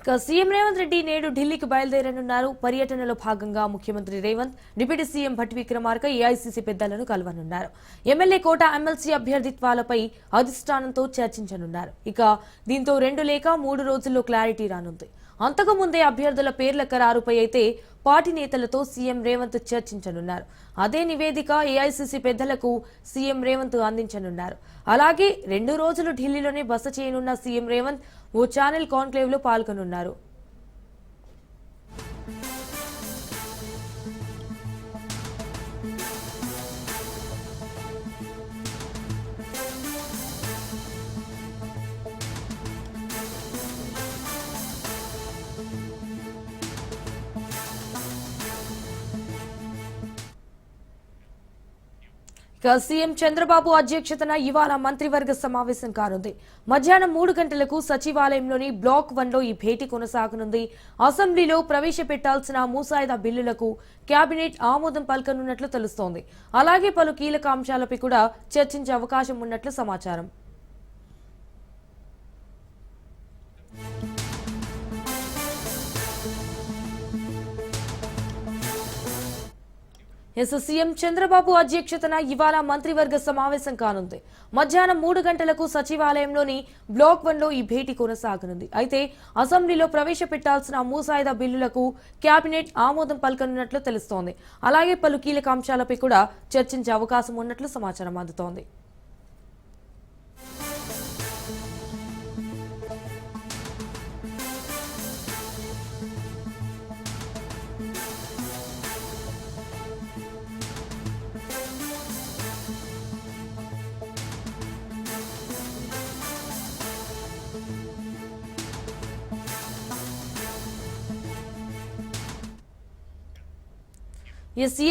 ఇక సీఎం రేవంత్ రెడ్డి నేడు ఢిల్లీకి బయలుదేరనున్నారు. పర్యటనలో భాగంగా ముఖ్యమంత్రి Revanth, deputy CM Bhatti Vikramarka, AICC పెద్దలను కలవనున్నారు. ఎమ్మెల్యే కోట, ఎమ్మెల్సీ అభ్యర్థిత్వాలపై అధిష్టానంతో చర్చించనున్నారు. ఇక దీంతో 2 లేక 3 రోజుల్లో క్లారిటీ రానుంది. అంతకుముందే అభ్యర్థుల పేర్ల ఖరారుపై అయితే పార్టీ నేతలతో సీఎం రేవంత్ చర్చించనున్నారు. అదే నివేదిక ఏఐసీసీ పెద్దలకు సీఎం రేవంత్ అందించనున్నారు. అలాగే 2 రోజులు ఢిల్లీలోనే బస చేయనున్న సీఎం రేవంత్ ఓ ఛానల్ కాన్క్లేవ్ లో పాల్గొనున్నారు. ఇక సీఎం చంద్రబాబు అధ్యక్షతన ఇవాళ మంత్రివర్గ సమావేశం కానుంది. మధ్యాహ్నం 3 గంటలకు సచివాలయంలోని బ్లాక్ 1లో ఈ భేటీ కొనసాగనుంది. అసెంబ్లీలో ప్రవేశపెట్టాల్సిన ముసాయిదా బిల్లులకు కేబినెట్ ఆమోదం పలకనున్నట్లు తెలుస్తోంది. అలాగే పలు కీలక అంశాలపై కూడా చర్చించే అవకాశం ఉన్నట్లు సమాచారం. సీఎం చంద్రబాబు అధ్యక్షతన ఇవాళ మంత్రివర్గ సమావేశం కానుంది. మధ్యాహ్నం 3 గంటలకు సచివాలయంలోని బ్లాక్ 1లో ఈ భేటీ కొనసాగనుంది. అయితే అసెంబ్లీలో ప్రవేశపెట్టాల్సిన ముసాయిదా బిల్లులకు కేబినెట్ ఆమోదం పలకనున్నట్లు తెలుస్తోంది. అలాగే పలు కీలక అంశాలపై కూడా చర్చించే అవకాశం ఉన్నట్లు సమాచారం అందుతోంది.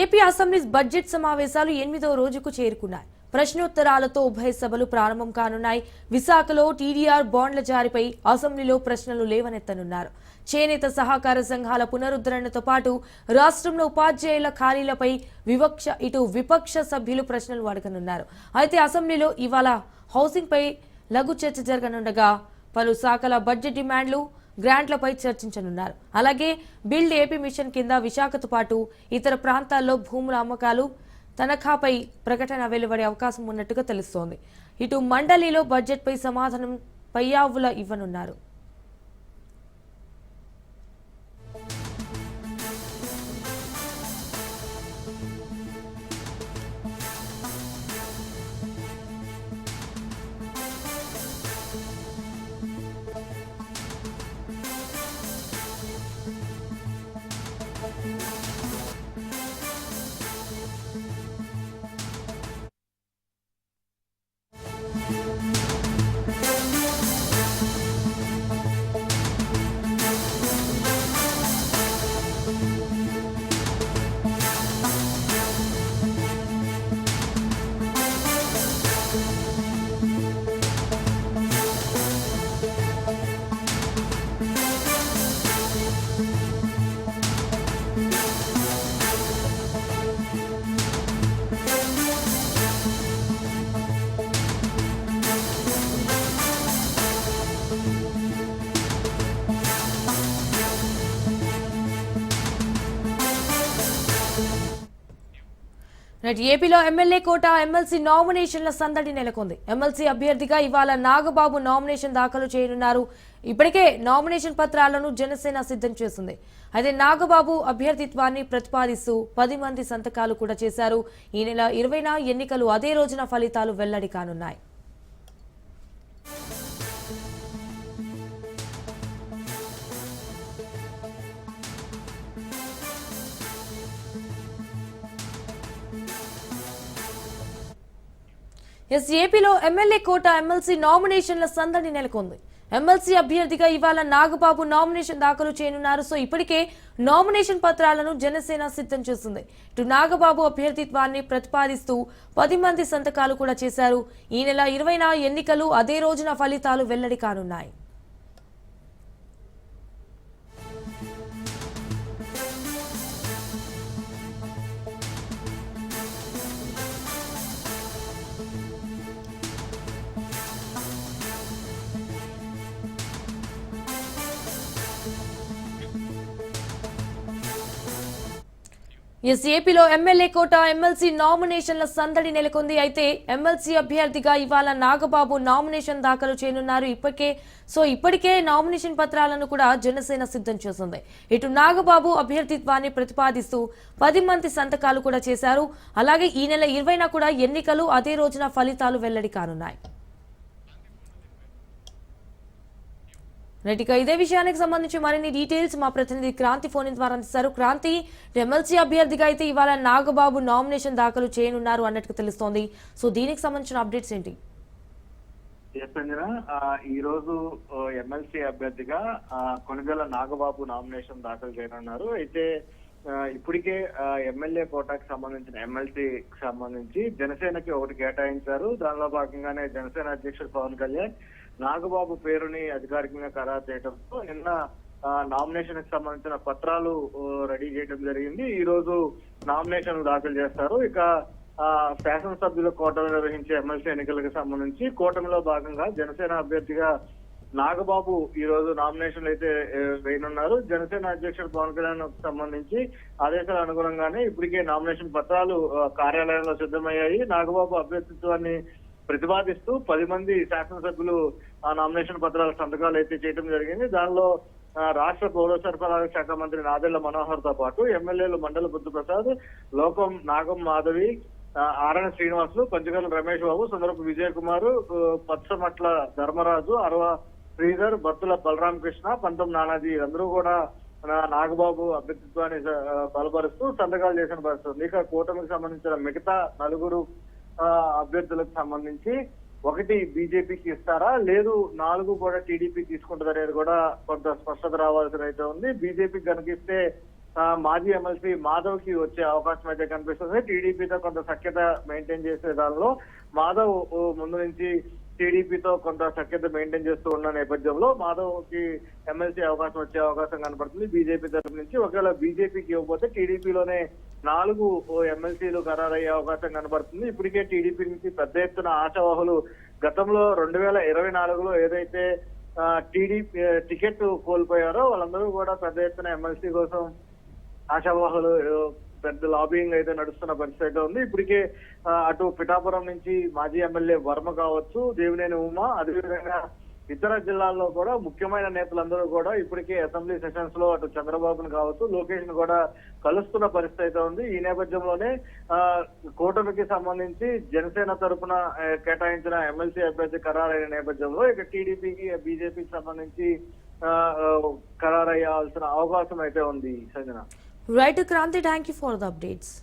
ఏపీ అసెంబ్లీ బడ్జెట్ సమావేశాలు 8వ రోజుకు చేరుకున్నాయి. ప్రశ్నోత్తరాలతో ఉభయ సభలు ప్రారంభం కానున్నాయి. విశాఖలో టీడీఆర్ బాండ్ల జారీపై అసెంబ్లీలో ప్రశ్నలు లేవనెత్తనున్నారు. చేనేత సహకార సంఘాల పునరుద్ధరణతో పాటు రాష్ట్రంలో ఉపాధ్యాయుల ఖాళీలపై విపక్ష సభ్యులు ప్రశ్నలు అడగనున్నారు. అయితే అసెంబ్లీలో ఇవాళ హౌసింగ్ పై లఘు చర్చ జరగనుండగా పలు శాఖల బడ్జెట్ డిమాండ్లు, గ్రాంట్లపై చర్చించనున్నారు. అలాగే బిల్డ్ ఏపీ మిషన్ కింద విశాఖతో పాటు ఇతర ప్రాంతాల్లో భూముల అమ్మకాలు, తనఖాపై ప్రకటన వెలువడే అవకాశం ఉన్నట్టుగా తెలుస్తోంది. ఇటు మండలిలో బడ్జెట్పై సమాధానం పయ్యావుల ఇవ్వనున్నారు. ఏపీలో ఎమ్మెల్యే కోట, ఎమ్మెల్సీ నామినేషన్ల సందడి నెలకొంది. ఎమ్మెల్సీ అభ్యర్థిగా ఇవాళ నాగబాబు నామినేషన్ దాఖలు చేయనున్నారు. ఇప్పటికే నామినేషన్ పత్రాలను జనసేన సిద్ధం చేసింది. అయితే నాగబాబు అభ్యర్థిత్వాన్ని ప్రతిపాదిస్తూ 10 మంది సంతకాలు కూడా చేశారు. ఈ నెల 20న ఎన్నికలు, అదే రోజున ఫలితాలు వెల్లడి కానున్నాయి. ఏపీలో ఎమ్మెల్యే కోట, ఎమ్మెల్సీ నామినేషన్ల సందడి నెలకొంది. ఎమ్మెల్సీ అభ్యర్థిగా ఇవాళ నాగబాబు నామినేషన్ దాఖలు చేయనున్నారు. సో ఇప్పటికే నామినేషన్ పత్రాలను జనసేన సిద్ధం చేసింది. ఇటు నాగబాబు అభ్యర్థిత్వాన్ని ప్రతిపాదిస్తూ 10 మంది సంతకాలు కూడా చేశారు. ఈ నెల 20న ఎన్నికలు, అదే రోజున ఫలితాలు వెల్లడి కానున్నాయి. ఏపీలో ఎమ్మెల్యే కోట ఎమ్మెల్సీ నామినేషన్ల సందడి నెలకొంది. అయితే ఎమ్మెల్సీ అభ్యర్థిగా ఇవాళ నాగబాబు నామినేషన్ దాఖలు చేయనున్నారు. ఇప్పటికే నామినేషన్ పత్రాలను కూడా జనసేన సిద్ధం చేసింది. ఇటు నాగబాబు అభ్యర్థిత్వాన్ని ప్రతిపాదిస్తూ 10 మంది సంతకాలు కూడా చేశారు. అలాగే ఈ నెల 20న కూడా ఎన్నికలు, అదే రోజున ఫలితాలు వెల్లడి కానున్నాయి. రైట్, ఇదే విషయానికి సంబంధించి మరిన్ని డీటెయిల్స్ మా ప్రతినిధి క్రాంతి ఫోన్ ద్వారా అందిస్తారు. క్రాంతి, ఎమ్మెల్సీ అభ్యర్థిగా అయితే ఇవాళ నాగబాబు నామినేషన్ దాఖలు చేయనున్నారు అన్నట్టు తెలుస్తోంది. సో దీనికి సంబంధించిన అప్డేట్స్ ఏంటి? ఈ రోజు ఎమ్మెల్సీ అభ్యర్థిగా కొనిదెల నాగబాబు నామినేషన్ దాఖలు చేయనున్నారు. అయితే ఇప్పటికే ఎమ్మెల్యే కోటాకి సంబంధించిన ఎమ్మెల్సీకి సంబంధించి జనసేనకి ఒకటి కేటాయించారు. దానిలో భాగంగానే జనసేన అధ్యక్షుడు పవన్ కళ్యాణ్ నాగబాబు పేరుని అధికారికంగా ఖరారు చేయడంతో నిన్న నామినేషన్ కి సంబంధించిన పత్రాలు రెడీ చేయడం జరిగింది. ఈ రోజు నామినేషన్ దాఖలు చేస్తారు. ఇక శాసనసభ్యుల కోటలో నిర్వహించే ఎమ్మెల్సీ ఎన్నికలకు సంబంధించి కూటమిలో భాగంగా జనసేన అభ్యర్థిగా నాగబాబు ఈ రోజు నామినేషన్లు అయితే వేయనున్నారు. జనసేన అధ్యక్షుడు పవన్ కళ్యాణ్ సంబంధించి ఆదేశాల అనుగుణంగానే ఇప్పటికే నామినేషన్ పత్రాలు కార్యాలయంలో సిద్ధమయ్యాయి. నాగబాబు అభ్యర్థిత్వాన్ని ప్రతిపాదిస్తూ 10 మంది శాసనసభ్యులు ఆ నామినేషన్ పత్రాల సంతకాలు అయితే చేయడం జరిగింది. దానిలో రాష్ట్ర పౌర సరఫరాల శాఖ మంత్రి నాదెళ్ల మనోహర్ తో పాటు ఎమ్మెల్యేలు మండల బుద్ధప్రసాద్, లోకం నాగం మాధవి, ఆరణ శ్రీనివాసులు, పంచగల రమేష్ బాబు, సుందరపు విజయ్ కుమార్, పచ్చమట్ల ధర్మరాజు, అరవ శ్రీధర్, బత్తుల బలరామకృష్ణ, పంతం నానాజీ అందరూ కూడా నాగబాబు అభ్యర్థిత్వాన్ని బలపరుస్తూ సంతకాలు చేసిన పరిస్థితి. ఇక కూటమికి సంబంధించిన మిగతా 4 అభ్యర్థులకు సంబంధించి ఒకటి బీజేపీకి ఇస్తారా, లేదు 4 కూడా టీడీపీ తీసుకుంటుంది అనేది కూడా కొంత స్పష్టత రావాల్సిన అయితే ఉంది. బీజేపీకి కనుక ఇస్తే మాజీ ఎమ్మెల్సీ మాధవ్ కి వచ్చే అవకాశం అయితే కనిపిస్తుంది. టీడీపీతో కొంత సఖ్యత మెయింటైన్ చేసే దానిలో మాధవ్ ముందు నుంచి టీడీపీతో కొంత సఖ్యత మెయింటైన్ చేస్తూ ఉన్న నేపథ్యంలో మాధవ్ కి ఎమ్మెల్సీ అవకాశం వచ్చే అవకాశం కనపడుతుంది బీజేపీ తరఫు నుంచి. ఒకవేళ బీజేపీకి ఇవ్వకపోతే టీడీపీలోనే 4 ఎమ్మెల్సీలు ఖరారయ్యే అవకాశం కనబడుతుంది. ఇప్పటికే టీడీపీ నుంచి పెద్ద ఎత్తున ఆశావాహులు గతంలో 2024లో ఏదైతే టీడీపీ టికెట్ కోల్పోయారో వాళ్ళందరూ కూడా పెద్ద ఎత్తున ఎమ్మెల్సీ కోసం ఆశావాహులు పెద్ద లాబింగ్ అయితే నడుస్తున్న పరిస్థితి అయితే ఉంది. ఇప్పటికే అటు పిఠాపురం నుంచి మాజీ ఎమ్మెల్యే వర్మ కావచ్చు, దేవినేని ఉమా, అదేవిధంగా ఇతర జిల్లాల్లో కూడా ముఖ్యమైన నేతలందరూ కూడా ఇప్పటికే అసెంబ్లీ సెషన్స్ లో అటు చంద్రబాబును కావచ్చు, లోకేష్ ను కూడా కలుస్తున్న పరిస్థితి అయితే ఉంది. ఈ నేపథ్యంలోనే కూటమికి సంబంధించి జనసేన తరఫున కేటాయించిన ఎమ్మెల్సీ అభ్యర్థి ఖరారైన నేపథ్యంలో ఇక టీడీపీకి బీజేపీకి సంబంధించి ఖరారయ్యాల్సిన అవకాశం అయితే ఉంది. Sanjana. Right Kranti, thank you for the updates.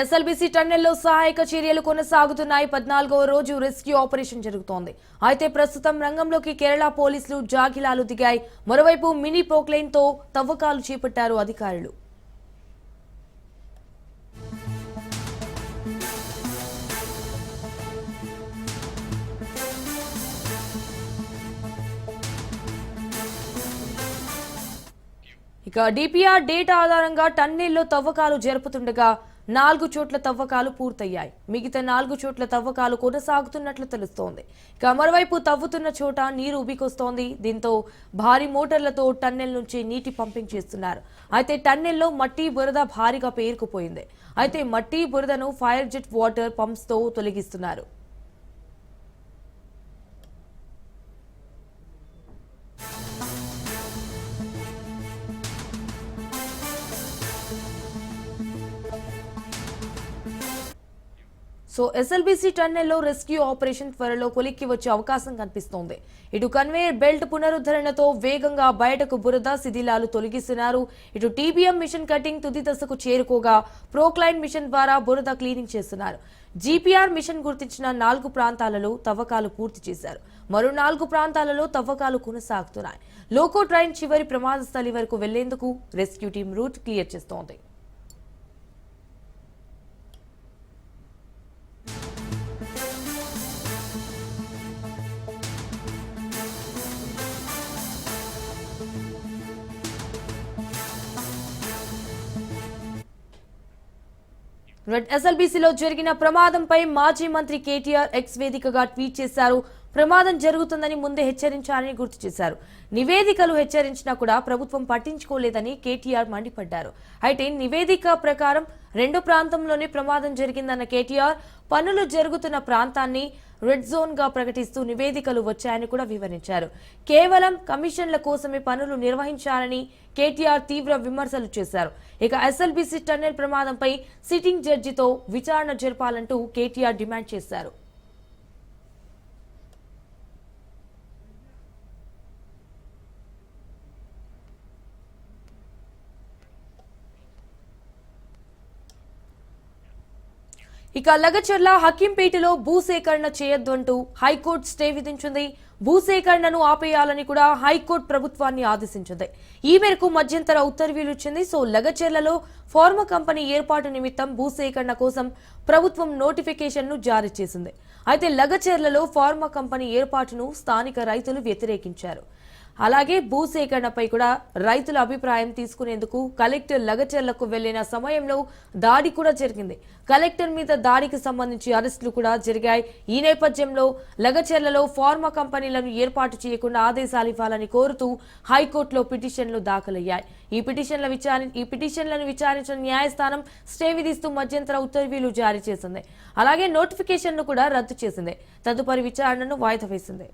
SLBC టన్నెల్లో సహాయక చర్యలు కొనసాగుతున్నాయి. 14వ రోజు రెస్క్యూ ఆపరేషన్ జరుగుతోంది. అయితే ప్రస్తుతం రంగంలోకి కేరళ పోలీసులు జాగిలాలు దిగాయి. మరోవైపు మినీ పోక్లైన్ తో తవ్వకాలు చేపట్టారు అధికారులు. ఇక డిపిఆర్ డేటా ఆధారంగా టన్నెల్లో తవ్వకాలు జరుపుతుండగా 4 చోట్ల తవ్వకాలు పూర్తయ్యాయి. మిగతా 4 చోట్ల తవ్వకాలు కొనసాగుతున్నట్లు తెలుస్తోంది. ఇక మరోవైపు తవ్వుతున్న చోట నీరు ఉబికొస్తోంది. దీంతో భారీ మోటార్లతో టన్నెల్ నుంచి నీటి పంపింగ్ చేస్తున్నారు. అయితే టన్నెల్లో మట్టి బురద భారీగా పేరుకుపోయింది. అయితే మట్టి బురదను ఫైర్ జెట్ వాటర్ పంప్స్ తో తొలగిస్తున్నారు. సో ఎస్ఎల్బీసీ టన్నెల్లో రెస్క్యూ ఆపరేషన్ త్వరలో కొలిక్కి వచ్చే అవకాశం కనిపిస్తోంది. ఇటు కన్వేయర్ బెల్ట్ పునరుద్ధరణతో వేగంగా బయటకు బురద శిథిలాలు తొలగిస్తున్నారు. ఇటు టీబీఎం మిషన్ కటింగ్ తుది దశకు చేరుకోగా ప్రోక్లైన్ మిషన్ ద్వారా బురద క్లీనింగ్ చేస్తున్నారు. జీపీఆర్ మిషన్ గుర్తించిన 4 ప్రాంతాలలో తవ్వకాలు పూర్తి చేశారు. మరో 4 ప్రాంతాలలో తవ్వకాలు కొనసాగుతున్నాయి. లోకో ట్రైన్ చివరి ప్రమాద స్థలి వరకు వెళ్లేందుకు రెస్క్యూ టీం రూట్ క్లియర్ చేస్తోంది. ఎస్ఎల్బీసీలో జరిగిన ప్రమాదంపై మాజీ మంత్రి కేటీఆర్ ఎక్స్ వేదికగా ట్వీట్ చేశారు. ప్రమాదం జరుగుతుందని ముందే హెచ్చరించారని గుర్తు చేశారు. నివేదికలు హెచ్చరించినా కూడా ప్రభుత్వం పట్టించుకోలేదని కేటీఆర్ మండిపడ్డారు. అయితే నివేదిక ప్రకారం 2 ప్రాంతంలోనే ప్రమాదం జరిగిందన్న కేటీఆర్ పనులు జరుగుతున్న ప్రాంతాన్ని రెడ్ జోన్ గా ప్రకటిస్తూ నివేదికలు వచ్చాయని కూడా వివరించారు. కేవలం కమిషన్ల కోసమే పనులు నిర్వహించారని కేటీఆర్ తీవ్ర విమర్శలు చేశారు. ఇక ఎస్ఎల్బీసీ టన్నెల్ ప్రమాదంపై సిట్టింగ్ జడ్జితో విచారణ జరపాలంటూ కేటీఆర్ డిమాండ్ చేశారు. ఇక లగచర్ల హకీంపేటలో భూసేకరణ చేయొద్దంటూ హైకోర్టు స్టే విధించింది. భూసేకరణను ఆపేయాలని కూడా హైకోర్టు ప్రభుత్వాన్ని ఆదేశించింది. ఈ మేరకు మధ్యంతర ఉత్తర్వులు ఇచ్చింది. సో లగచర్లలో ఫార్మా కంపెనీ ఏర్పాటు నిమిత్తం భూసేకరణ కోసం ప్రభుత్వం నోటిఫికేషన్ను జారీ చేసింది. అయితే లగచర్లలో ఫార్మా కంపెనీ ఏర్పాటును స్థానిక రైతులు వ్యతిరేకించారు. అలాగే భూసేకరణపై కూడా రైతుల అభిప్రాయం తీసుకునేందుకు కలెక్టర్ లగచర్లకు వెళ్లిన సమయంలో దాడి కూడా జరిగింది. కలెక్టర్ మీద దాడికి సంబంధించి అరెస్టులు కూడా జరిగాయి. ఈ నేపథ్యంలో లగచర్లలో ఫార్మా కంపెనీలను ఏర్పాటు చేయకుండా ఆదేశాలు ఇవ్వాలని కోరుతూ హైకోర్టులో పిటిషన్లు దాఖలయ్యాయి. ఈ పిటిషన్లను విచారించిన న్యాయస్థానం స్టే విధిస్తూ మధ్యంతర ఉత్తర్వులు జారీ చేసింది. అలాగే నోటిఫికేషన్ను కూడా రద్దు చేసింది. తదుపరి విచారణను వాయిదా వేసింది.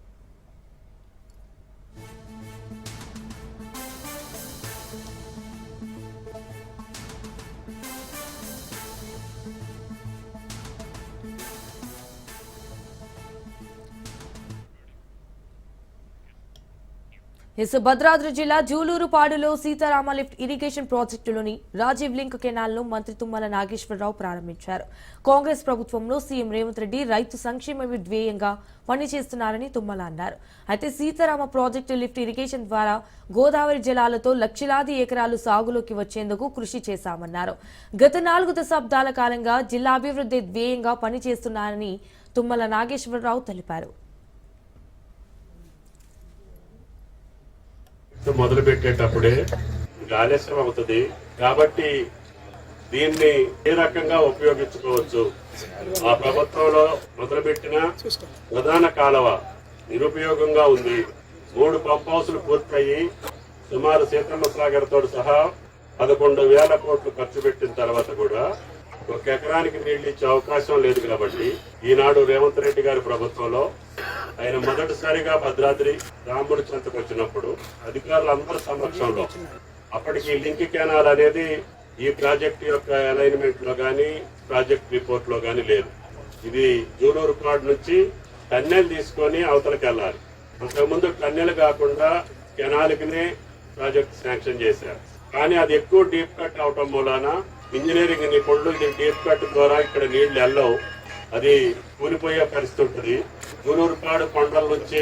భద్రాద్రి జిల్లా జూలూరుపాడులో సీతారామ లిఫ్ట్ ఇరిగేషన్ ప్రాజెక్టులోని రాజీవ్ లింక్ కెనాల్ను మంత్రి తుమ్మల నాగేశ్వరరావు ప్రారంభించారు. కాంగ్రెస్ ప్రభుత్వంలో సీఎం రేవంత్ రెడ్డి రైతు సంక్షేమమే ధ్యేయంగా పనిచేస్తున్నారని తుమ్మల అన్నారు. అయితే సీతారామ ప్రాజెక్టు లిఫ్ట్ ఇరిగేషన్ ద్వారా గోదావరి జలాలతో లక్షలాది ఎకరాలు సాగులోకి వచ్చేందుకు కృషి చేశామన్నారు. గత 4 దశాబ్దాల కాలంగా జిల్లా అభివృద్ధి ధ్యేయంగా పనిచేస్తున్నారని తుమ్మల నాగేశ్వరరావు తెలిపారు. మొదలు పెట్టేటప్పుడే ఆలస్యం అవుతుంది కాబట్టి దీన్ని ఏ రకంగా ఉపయోగించుకోవచ్చు. ఆ ప్రభుత్వంలో మొదలుపెట్టిన ప్రధాన కాలువ నిరుపయోగంగా ఉంది. 3 పంప్ హౌసులు పూర్తయి సుమారు సీతమ్మ సాగర్ తోడు సహా 11,000 కోట్లు ఖర్చు పెట్టిన తర్వాత కూడా 1 ఎకరానికి నీళ్లు ఇచ్చే అవకాశం లేదు. కాబట్టి ఈనాడు రేవంత్ రెడ్డి గారి ప్రభుత్వంలో ఆయన మొదటిసారిగా భద్రాద్రి రాముడి చెంతకు వచ్చినప్పుడు అధికారులందరి సమక్షంలో అప్పటికి లింక్ కెనాల్ అనేది ఈ ప్రాజెక్ట్ యొక్క అలైన్మెంట్ లో గానీ ప్రాజెక్ట్ రిపోర్ట్ లో గానీ లేదు. ఇది జూలూరుపాడు నుంచి టన్నెల్ తీసుకొని అవతలకి వెళ్ళాలి. అంతకుముందు టన్నెల్ కాకుండా కెనాల్కినే ప్రాజెక్ట్ శాంక్షన్ చేశారు. కానీ అది ఎక్కువ డీప్ కట్ అవటం మూలాన ఇంజనీరింగ్ నిపుణులు ఇది డీప్ కట్ ద్వారా ఇక్కడ నీళ్లు వెళ్ళవు, అది కూలిపోయే పరిస్థితి ఉంటుంది. జూలూరుపాడు కొండల నుంచి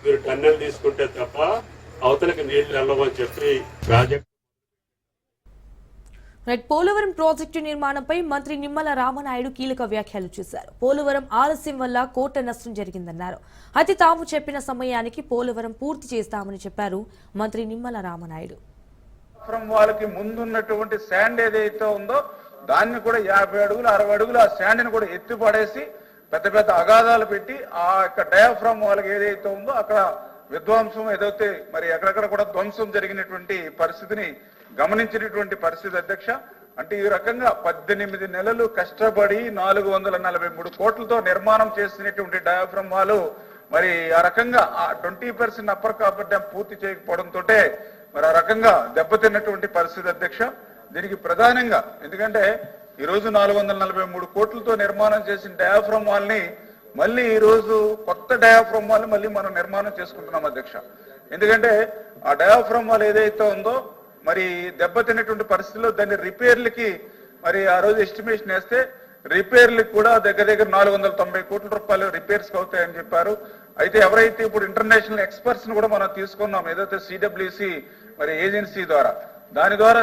మీరు టన్నెల్ తీసుకుంటే తప్ప అవతలకి నీళ్లు వెళ్ళవని చెప్పి ప్రాజెక్ట్. పోలవరం ప్రాజెక్టు నిర్మాణంపై మంత్రి నిమ్మల రామనాయుడు కీలక వ్యాఖ్యలు చేశారు. పోలవరం ఆలస్యం వల్ల కోట్ల నష్టం జరిగిందన్నారు. అయితే తాము చెప్పిన సమయానికి పోలవరం పూర్తి చేస్తామని చెప్పారు మంత్రి నిమ్మల రామనాయుడు. వాళ్ళకి ముందున్నటువంటి శాండ్ ఏదైతే ఉందో దాన్ని కూడా 50 అడుగులు 60 అడుగులు ఆ శాండ్ని కూడా ఎత్తి పడేసి పెద్ద పెద్ద అగాధాలు పెట్టి ఆ యొక్క డయాఫ్రామ్ వాళ్ళకి ఏదైతే ఉందో అక్కడ విధ్వంసం ఏదైతే మరి ఎక్కడెక్కడ కూడా ధ్వంసం జరిగినటువంటి పరిస్థితిని గమనించినటువంటి పరిస్థితి అధ్యక్ష. అంటే ఈ రకంగా 18 నెలలు కష్టపడి 443 కోట్లతో నిర్మాణం చేసినటువంటి డయాఫ్రామ్ వాళ్ళు మరి ఆ రకంగా ఆ 20% అప్పర్ కాపర్ డ్యామ్ పూర్తి చేయకపోవడంతో మరి ఆ రకంగా దెబ్బతిన్నటువంటి పరిస్థితి అధ్యక్ష. దీనికి ప్రధానంగా ఎందుకంటే ఈరోజు 443 కోట్లతో నిర్మాణం చేసిన డయాఫ్రమ్ వాల్ని మళ్ళీ ఈరోజు కొత్త డయాఫ్రమ్ వాల్ని మళ్ళీ మనం నిర్మాణం చేసుకుంటున్నాం అధ్యక్ష. ఎందుకంటే ఆ డయాఫ్రమ్ వాల్ ఏదైతే ఉందో మరి దెబ్బతిన్నటువంటి పరిస్థితుల్లో దాన్ని రిపేర్లకి మరి ఆ రోజు ఎస్టిమేషన్ వేస్తే రిపేర్లకు కూడా దగ్గర 490 కోట్ల రూపాయలు రిపేర్స్ అవుతాయని చెప్పారు. అయితే ఎవరైతే ఇప్పుడు ఇంటర్నేషనల్ ఎక్స్పర్ట్స్ ని కూడా మనం తీసుకున్నాం, ఏదైతే సిడబ్ల్యూసి మరి ఏజెన్సీ ద్వారా, దాని ద్వారా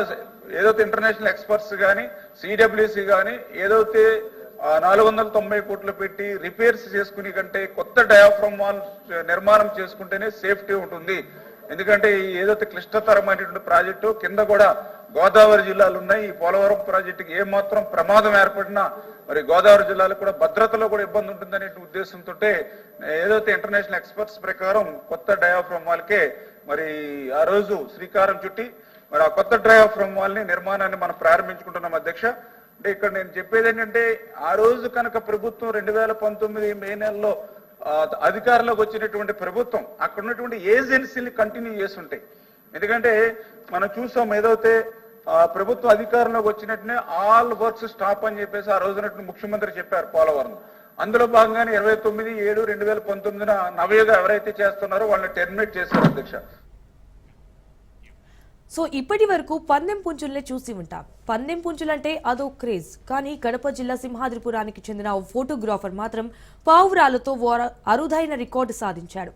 ఏదైతే ఇంటర్నేషనల్ ఎక్స్పర్ట్స్ కానీ సిడబ్ల్యూసి కానీ ఏదైతే 490 కోట్లు పెట్టి రిపేర్స్ చేసుకునే కంటే కొత్త డయాఫ్రమ్ వాల్ నిర్మాణం చేసుకుంటేనే సేఫ్టీ ఉంటుంది. ఎందుకంటే ఏదైతే క్లిష్టతరమైనటువంటి ప్రాజెక్టు కింద కూడా గోదావరి జిల్లాలు ఉన్నాయి. ఈ పోలవరం ప్రాజెక్టుకి ఏమాత్రం ప్రమాదం ఏర్పడినా మరి గోదావరి జిల్లాలకు కూడా భద్రతలో కూడా ఇబ్బంది ఉంటుందనే ఉద్దేశంతో ఏదైతే ఇంటర్నేషనల్ ఎక్స్పర్ట్స్ ప్రకారం కొత్త డయాఫ్రమ్ వాల్కే మరి ఆ రోజు శ్రీకారం చుట్టి మరి ఆ కొత్త డయాఫ్రమ్ వాల్ని నిర్మాణాన్ని మనం ప్రారంభించుకుంటున్నాం అధ్యక్ష. అంటే ఇక్కడ నేను చెప్పేది ఏంటంటే ఆ రోజు కనుక ప్రభుత్వం 2019 మే నెలలో అధికారంలోకి వచ్చినటువంటి ప్రభుత్వం అక్కడ ఉన్నటువంటి ఏజెన్సీని కంటిన్యూ చేస్తుంటాయి. ఎందుకంటే మనం చూసాం ఏదైతే ప్రభుత్వ అధికారంలోకి వచ్చినట్టునే ఆల్ వర్క్స్ స్టాప్ అని చెప్పేసి ఆ రోజునట్టు ముఖ్యమంత్రి చెప్పారు పోలవరం. అందులో భాగంగానే 29/7/2019 నవయుగ ఎవరైతే చేస్తున్నారో వాళ్ళని టెర్మినేట్ చేశారు అధ్యక్ష. సో ఇప్పటి వరకు పందెం పుంజుల్నే చూసి ఉంటాం. పందెం పుంజులంటే అదో క్రేజ్. కానీ కడప జిల్లా సింహాద్రిపురానికి చెందిన ఓ ఫోటోగ్రాఫర్ మాత్రం పావురాలతో అరుదైన రికార్డు సాధించాడు.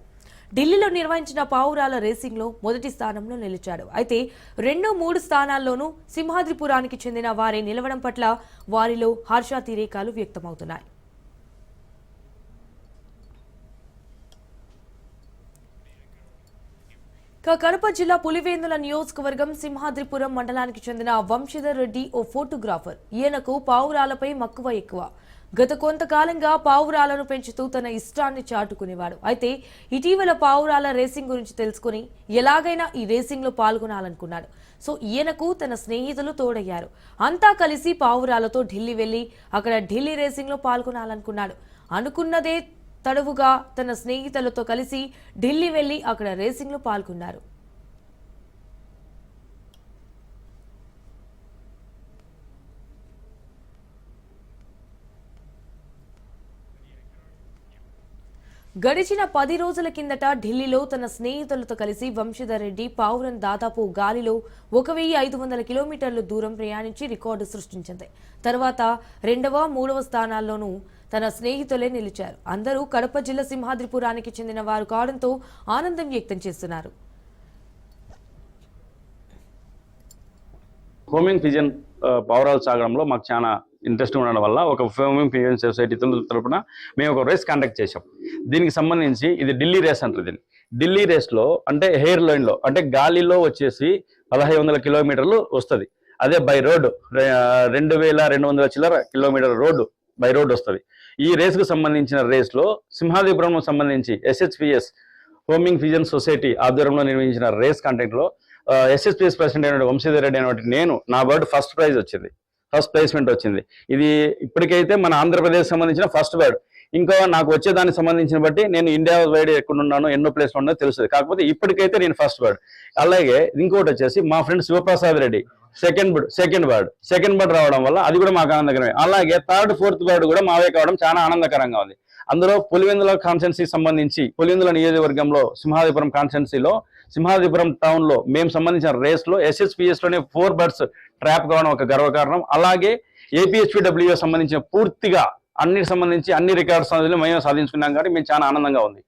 ఢిల్లీలో నిర్వహించిన పావురాల రేసింగ్ లో మొదటి స్థానంలో నిలిచాడు. అయితే 2, 3 స్థానాల్లోనూ సింహాద్రిపురానికి చెందిన వారే నిలవడం పట్ల వారిలో హర్షాతిరేకాలు వ్యక్తమవుతున్నాయి. కడప జిల్లా పులివెందుల నియోజకవర్గం సింహాద్రిపురం మండలానికి చెందిన వంశీధర్ రెడ్డి ఓ ఫోటోగ్రాఫర్. ఈయనకు పావురాలపై మక్కువ ఎక్కువ. గత కొంతకాలంగా పావురాలను పెంచుతూ తన ఇష్టాన్ని చాటుకునేవాడు. అయితే ఇటీవల పావురాల రేసింగ్ గురించి తెలుసుకుని ఎలాగైనా ఈ రేసింగ్ లో పాల్గొనాలనుకున్నాడు. సో ఈయనకు తన స్నేహితులు తోడయ్యారు. అంతా కలిసి పావురాలతో ఢిల్లీ వెళ్లి అక్కడ ఢిల్లీ రేసింగ్ లో పాల్గొనాలనుకున్నాడు. అనుకున్నదే తడవుగా తన స్నేహితులతో కలిసి ఢిల్లీ వెళ్లి అక్కడ రేసింగ్ లో పాల్గొన్నారు. గడిచిన 10 రోజుల కిందట ఢిల్లీలో తన స్నేహితులతో కలిసి వంశీధర్ రెడ్డి పావురం దాదాపు గాలిలో 1500 కిలోమీటర్ల దూరం ప్రయాణించి రికార్డు సృష్టించింది. తర్వాత 2వ, 3వ స్థానాల్లోనూ తన స్నేహితులే నిలిచారు. అందరూ కడప జిల్లా సింహాద్రిపురానికి చెందిన వారు కావడంతో ఆనందం వ్యక్తం చేస్తున్నారు. హోమింగ్ పిజన్ పావురాలు సాగడంలో మాకు చాలా ఇంట్రెస్ట్ ఉండడం వల్ల ఒక హోమింగ్ పిజన్ సొసైటీ తరపున మేము ఒక రేస్ కండక్ట్ చేసాం. దీనికి సంబంధించి ఇది ఢిల్లీ రేస్ అంటారు. దీన్ని ఢిల్లీ రేస్లో అంటే హెయిర్ లైన్లో అంటే గాలిలో వచ్చేసి 1500 కిలోమీటర్లు వస్తుంది. అదే బై రోడ్ 2200 చిల్లర కిలోమీటర్ రోడ్డు బై రోడ్ వస్తుంది. ఈ రేస్కు సంబంధించిన రేస్లో సింహాద్రిపురం సంబంధించి SHPS హోమింగ్ పిజన్ సొసైటీ ఆధ్వర్యంలో నిర్వహించిన రేస్ కంటెంట్లో SHPS ప్రెసిడెంట్ అయిన వంశీధర్ రెడ్డి అనేటువంటి నేను నా బర్డ్ ఫస్ట్ ప్లేస్మెంట్ వచ్చింది. ఇది ఇప్పటికైతే మన ఆంధ్రప్రదేశ్ సంబంధించిన ఫస్ట్ బర్డ్. ఇంకా నాకు వచ్చేదానికి సంబంధించిన బట్టి నేను ఇండియా వైడ్ ఎక్కడున్నానో ఎన్నో ప్లేస్లో ఉన్నదో తెలుస్తుంది. కాకపోతే ఇప్పటికైతే నేను ఫస్ట్ బర్డ్. అలాగే ఇంకోటి వచ్చేసి మా friend Shivaprasad Reddy second bird రావడం వల్ల అది కూడా మాకు ఆనందకరమే. అలాగే 3rd, 4th బర్డ్ కూడా మావే కావడం చాలా ఆనందకరంగా ఉంది. అందులో పులివెందుల కాన్స్టిట్యున్సీ సంబంధించి పులివెందుల నియోజకవర్గంలో సింహాద్రిపురం కాన్స్టిట్యున్సీలో సింహాద్రిపురం టౌన్ లో మేము సంబంధించిన రేస్ లో SHPS లోనే 4 బర్డ్స్ ట్రాప్ కావడం ఒక గర్వకారణం. అలాగే APHPW సంబంధించిన పూర్తిగా అన్నిటికి సంబంధించి అన్ని రికార్డ్స్ మేము సాధించుకున్నాం కాబట్టి మేము చాలా ఆనందంగా ఉంది.